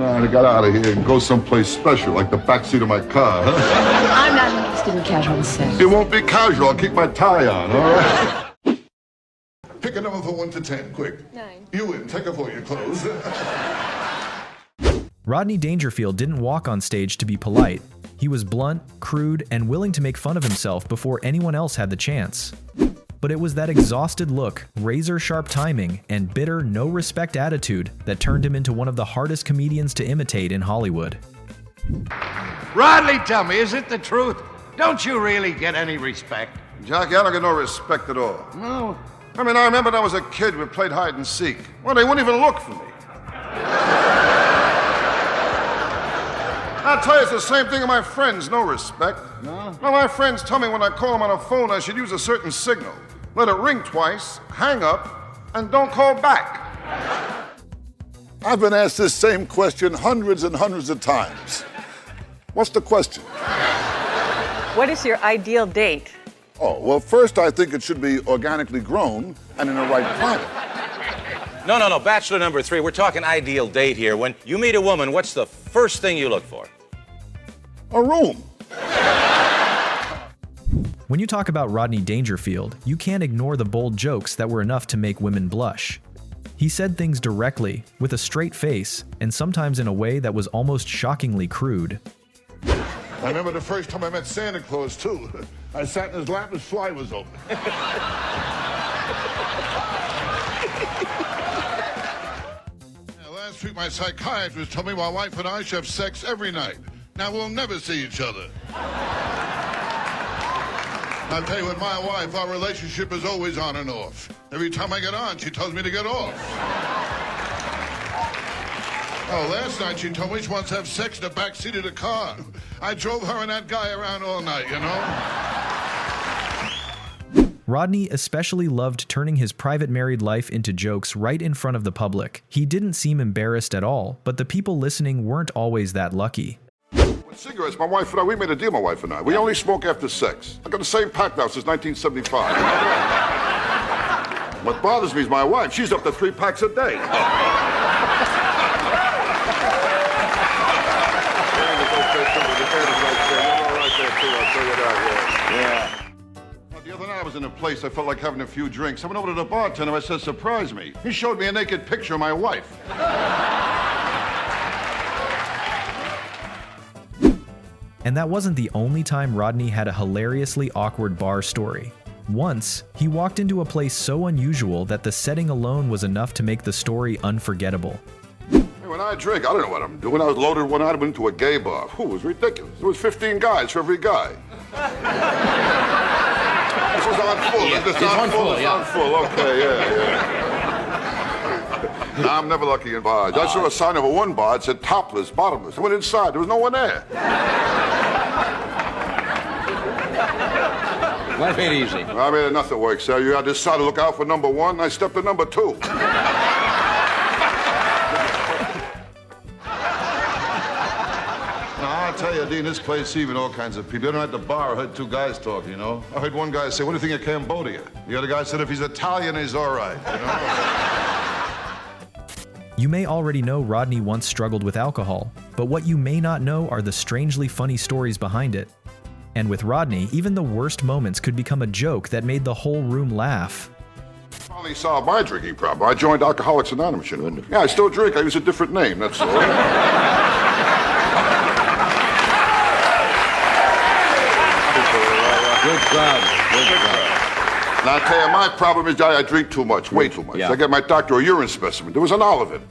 on and got out of here and go someplace special, like the backseat of my car, huh? I'm not interested in casual sex. It won't be casual. I'll keep my tie on, all right? Pick a number from 1 to 10, quick. 9. You win. Take off all your clothes. Rodney Dangerfield didn't walk on stage to be polite. He was blunt, crude, and willing to make fun of himself before anyone else had the chance. But it was that exhausted look, razor-sharp timing, and bitter, no-respect attitude that turned him into one of the hardest comedians to imitate in Hollywood. Rodney, tell me, is it the truth? Don't you really get any respect? Jackie, I don't get no respect at all. No. I mean, I remember when I was a kid, we played hide and seek. Well, they wouldn't even look for me. I'll tell you, it's the same thing with my friends, no respect. No? Well, my friends tell me when I call them on the phone, I should use a certain signal. Let it ring twice, hang up, and don't call back. I've been asked this same question hundreds and hundreds of times. What's the question? What is your ideal date? Oh, well, first I think it should be organically grown and in the right climate. No, bachelor number 3, we're talking ideal date here. When you meet a woman, what's the first thing you look for? A room. When you talk about Rodney Dangerfield, you can't ignore the bold jokes that were enough to make women blush. He said things directly, with a straight face, and sometimes in a way that was almost shockingly crude. I remember the first time I met Santa Claus, too. I sat in his lap, his fly was open. Last week, my psychiatrist told me my wife and I should have sex every night. Now we'll never see each other. I'll tell you, with my wife, our relationship is always on and off. Every time I get on, she tells me to get off. Oh, last night she told me she wants to have sex in the back seat of the car. I drove her and that guy around all night, you know? Rodney especially loved turning his private married life into jokes right in front of the public. He didn't seem embarrassed at all, but the people listening weren't always that lucky. With cigarettes, my wife and I, we made a deal, my wife and I. We only smoke after sex. I got the same pack now since 1975. What bothers me is my wife. She's up to 3 packs a day. The other night I was in a place, I felt like having a few drinks. I went over to the bartender, I said, surprise me. He showed me a naked picture of my wife. And that wasn't the only time Rodney had a hilariously awkward bar story. Once, he walked into a place so unusual that the setting alone was enough to make the story unforgettable. Hey, when I drink, I don't know what I'm doing. I was loaded one night, I went into a gay bar. It was ridiculous. There was 15 guys for every guy. This was on full. Yeah, This it's on full, It's yeah. on full. Okay, yeah. Nah, I'm never lucky in bars. I saw a sign over one bar. It said topless, bottomless. I went inside. There was no one there. Life ain't easy. I made enough to work, sir. I decided to look out for number 1, and I stepped to number 2. I'll tell you, Dean, this place even all kinds of people. The other night at the bar, I heard 2 guys talking, you know? I heard one guy say, what do you think of Cambodia? The other guy said, if he's Italian, he's all right, you know? You may already know Rodney once struggled with alcohol, but what you may not know are the strangely funny stories behind it. And with Rodney, even the worst moments could become a joke that made the whole room laugh. Finally solved my drinking problem. I joined Alcoholics Anonymous, you know? Yeah, I still drink. I use a different name, that's all. Good job. Good job. Now, I tell you, my problem is I drink too much, way too much. Yeah. I get my doctor a urine specimen. There was an olive in it.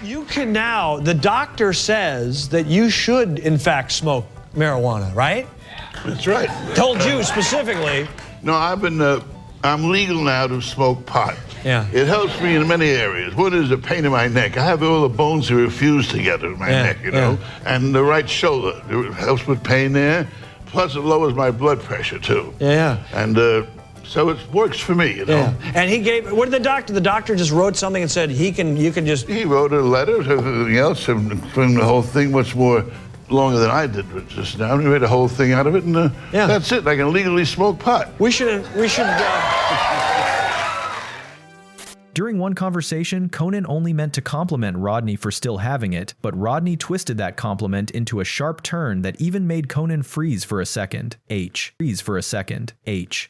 You can now, the doctor says that you should, in fact, smoke marijuana, right? That's right. Told you specifically. No, I'm legal now to smoke pot. Yeah. It helps me in many areas. One is the pain in my neck. I have all the bones that are fused together in my neck, you know, and the right shoulder. It helps with pain there. Plus, it lowers my blood pressure, too. Yeah. And so it works for me, you know. Yeah. And he gave, what did the doctor? The doctor just wrote something and said you can just. He wrote a letter, everything else, and explained the whole thing much more longer than I did just now. He made a whole thing out of it, and that's it. I can legally smoke pot. We should. During one conversation, Conan only meant to compliment Rodney for still having it, but Rodney twisted that compliment into a sharp turn that even made Conan freeze for a second. Freeze for a second. It's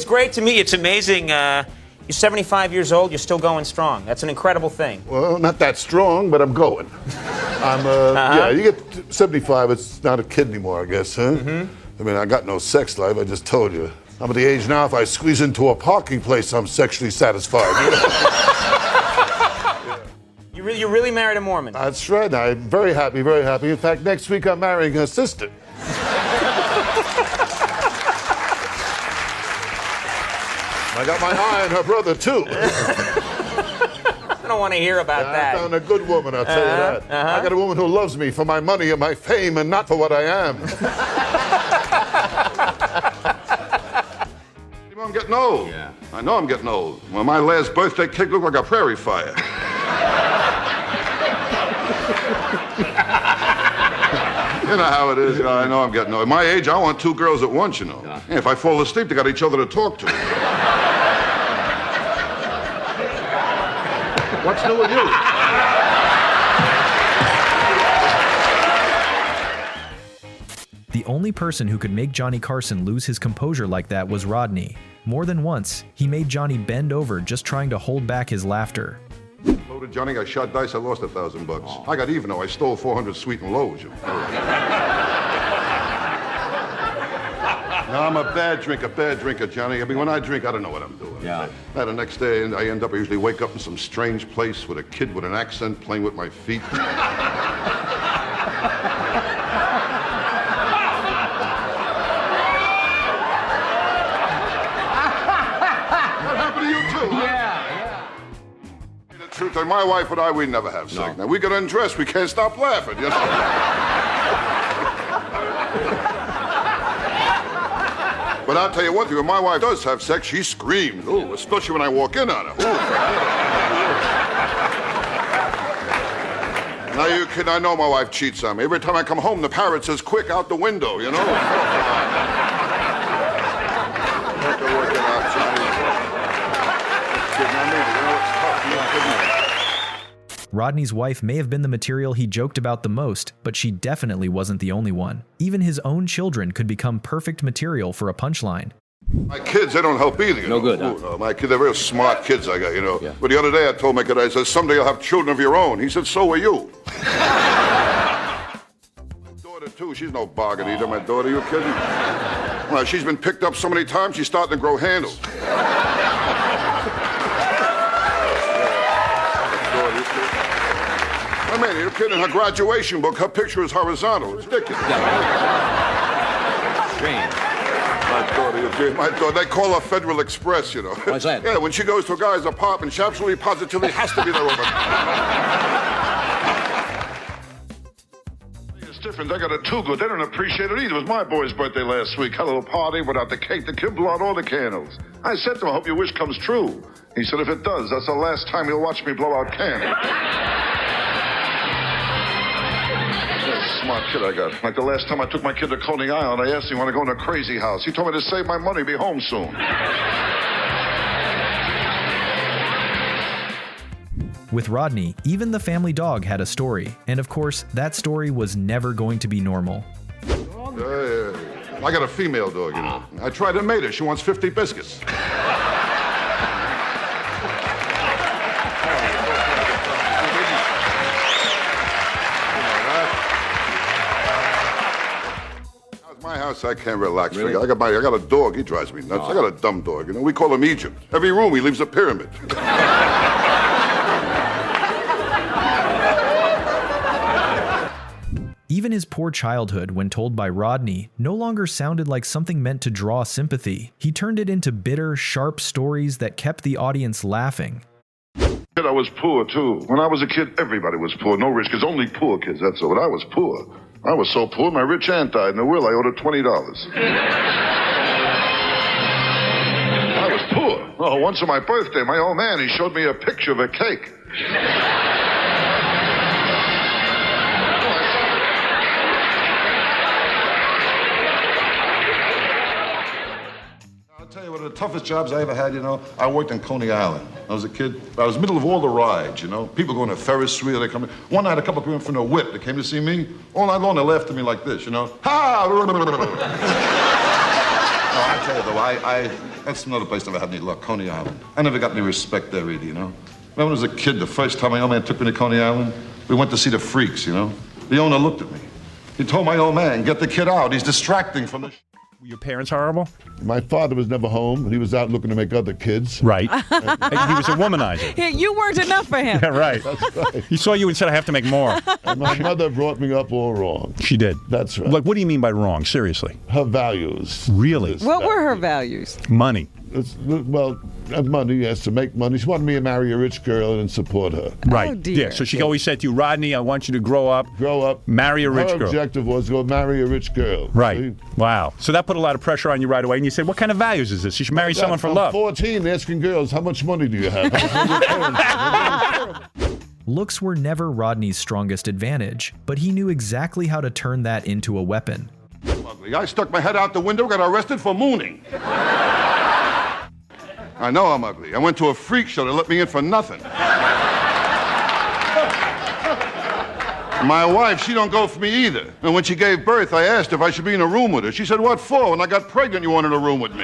great to meet you. It's amazing. You're 75 years old. You're still going strong. That's an incredible thing. Well, not that strong, but I'm going. Yeah, you get 75, it's not a kid anymore, I guess, huh? I mean, I got no sex life, I just told you. I'm at the age now, if I squeeze into a parking place, I'm sexually satisfied. You really married a Mormon? That's right. I'm very happy, very happy. In fact, next week I'm marrying her sister. I got my eye on her brother, too. I don't want to hear about that. I found a good woman, I'll tell you that. I got a woman who loves me for my money and my fame and not for what I am. I'm getting old. Yeah. I know I'm getting old. Well, my last birthday cake looked like a prairie fire. You know how it is. I know I'm getting old. At my age, I want two girls at once, you know. Yeah, if I fall asleep, they got each other to talk to. What's new with you? The only person who could make Johnny Carson lose his composure like that was Rodney. More than once, he made Johnny bend over just trying to hold back his laughter. Loaded Johnny, I shot dice, I lost $1,000. Oh. I got even though I stole 400 sweet and lows. You know. No, I'm a bad drinker, Johnny. I mean, when I drink, I don't know what I'm doing. Yeah. The next day, I usually wake up in some strange place with a kid with an accent playing with my feet. Truth, and my wife and I, we never have sex. Now, we get undressed, we can't stop laughing, you know? But I'll tell you one thing, when my wife does have sex, she screams. Ooh, especially when I walk in on her. Ooh. Now, you kid, I know my wife cheats on me. Every time I come home, the parrot says, quick, out the window, you know? Rodney's wife may have been the material he joked about the most, but she definitely wasn't the only one. Even his own children could become perfect material for a punchline. My kids, they don't help either. You know? Good, huh? Ooh, no, my kids, they're real smart kids I got, you know. Yeah. But the other day I told my kid, I said, someday you'll have children of your own. He said, so are you. My daughter, too, she's no bargain either, my daughter, you kidding? Well, she's been picked up so many times, she's starting to grow handles. I mean, you're kidding. Her graduation book, her picture is horizontal. It's ridiculous. Strange. My daughter, they call her Federal Express, you know. What's that? Yeah, when she goes to a guy's apartment, she absolutely positively has to be there over. It's different. They got it too good. They don't appreciate it either. It was my boy's birthday last week. Had a little party, went out the cake. The kid blew out all the candles. I said to him, I hope your wish comes true. He said, if it does, that's the last time you'll watch me blow out candles. Smart kid I got. Like the last time I took my kid to Coney Island, I asked him, want to go in a crazy house. He told me to save my money, be home soon. With Rodney, even the family dog had a story, and of course, that story was never going to be normal. I got a female dog, you know. I tried to mate her. She wants 50 biscuits. My house, I can't relax. Really? I got a dog. He drives me nuts. I got a dumb dog. You know, we call him Egypt. Every room he leaves a pyramid. Even his poor childhood, when told by Rodney, no longer sounded like something meant to draw sympathy. He turned it into bitter, sharp stories that kept the audience laughing. I was poor, too. When I was a kid, everybody was poor. No rich kids, only poor kids, that's all. But I was poor. I was so poor, my rich aunt died in a will. I owed her $20. I was poor. Oh, once on my birthday, my old man, he showed me a picture of a cake. I'll tell you what the toughest jobs I ever had, you know, I worked in Coney Island. I was a kid. I was middle of all the rides, you know. People going to Ferris wheel, they come in. One night, a couple of people from the whip, they came to see me. All night long, they laughed at me like this, you know. Ha! No, I tell you, though, that's another place I never had any luck, Coney Island. I never got any respect there either, you know. Remember when I was a kid, the first time my old man took me to Coney Island, we went to see the freaks, you know. The owner looked at me. He told my old man, get the kid out. He's distracting from the... Were your parents horrible? My father was never home. He was out looking to make other kids. Right. He was a womanizer. You weren't enough for him. Yeah, right. That's right. He saw you and said, I have to make more. And my mother brought me up all wrong. She did. That's right. Like, what do you mean by wrong? Seriously. Her values. Really? What were her values? Money. Well, money, yes, to make money. She wanted me to marry a rich girl and support her. Right. Oh, dear. Yeah, so she always said to you, Rodney, I want you to grow up, marry a rich Her girl. objective was to go marry a rich girl. Right. See? Wow. So that put a lot of pressure on you right away, and you said, what kind of values is this? You should marry someone for I'm love. 14, asking girls, how much money do you have? How much money do your parents have? Looks were never Rodney's strongest advantage, but he knew exactly how to turn that into a weapon. I'm ugly. I stuck my head out the window, got arrested for mooning. I know I'm ugly. I went to a freak show. They let me in for nothing. My wife, she don't go for me either. And when she gave birth, I asked if I should be in a room with her. She said, what for? When I got pregnant, you wanted a room with me.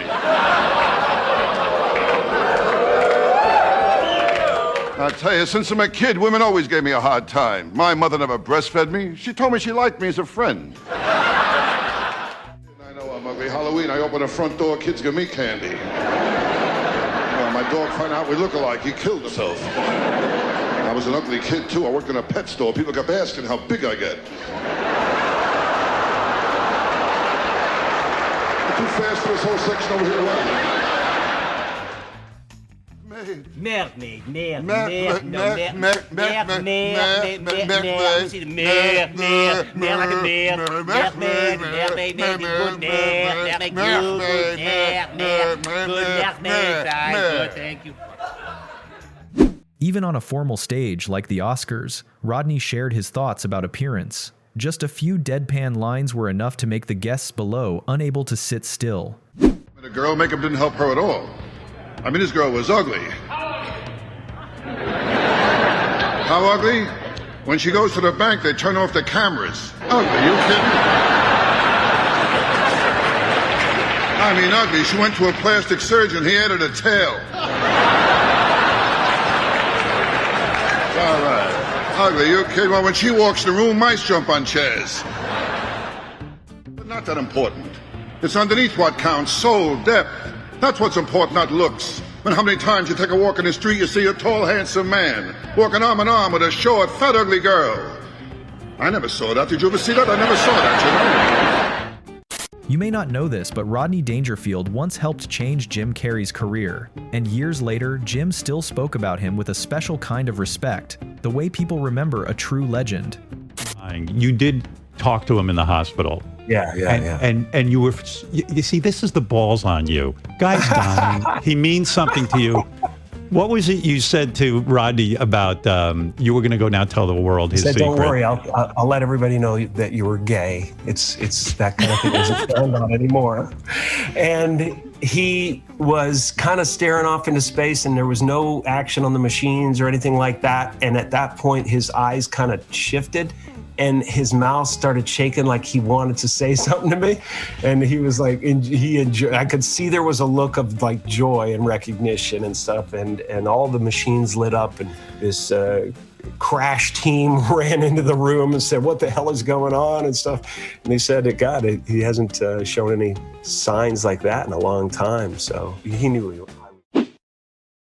I tell you, since I'm a kid, women always gave me a hard time. My mother never breastfed me. She told me she liked me as a friend. I know I'm ugly. Halloween, I open the front door, kids give me candy. My dog found out we look alike. He killed himself. I was an ugly kid, too. I worked in a pet store. People kept asking how big I get. I'm too fast for this whole section over here. Merde, thank you. Even on a formal stage like the Oscars, Rodney shared his thoughts about appearance. Just a few deadpan lines were enough to make the guests below unable to sit still. The girl, makeup didn't help her at all. I mean, this girl was ugly. How ugly? When she goes to the bank, they turn off the cameras. Ugly, you kidding? I mean, ugly. She went to a plastic surgeon. He added a tail. All right. Ugly, you kidding? Well, when she walks in the room, mice jump on chairs. But not that important. It's underneath what counts, soul, depth. That's what's important, not looks. But how many times you take a walk in the street, you see a tall, handsome man walking arm in arm with a short, fat, ugly girl. I never saw that. Did you ever see that? I never saw that, you know? You may not know this, but Rodney Dangerfield once helped change Jim Carrey's career. And years later, Jim still spoke about him with a special kind of respect, the way people remember a true legend. You did talk to him in the hospital. Yeah. And you were, you see, this is the balls on you. Guy's dying. He means something to you. What was it you said to Rodney about you were going to go now tell the world his secret? Don't worry, I'll let everybody know that you were gay. It's that kind of thing isn't found out anymore. And he was kind of staring off into space, and there was no action on the machines or anything like that. And at that point, his eyes kind of shifted, and his mouth started shaking like he wanted to say something to me. And he was like, he enjoyed, I could see there was a look of like joy and recognition and stuff. And all the machines lit up, and this crash team ran into the room and said, what the hell is going on and stuff. And they said, God, he hasn't shown any signs like that in a long time. So he knew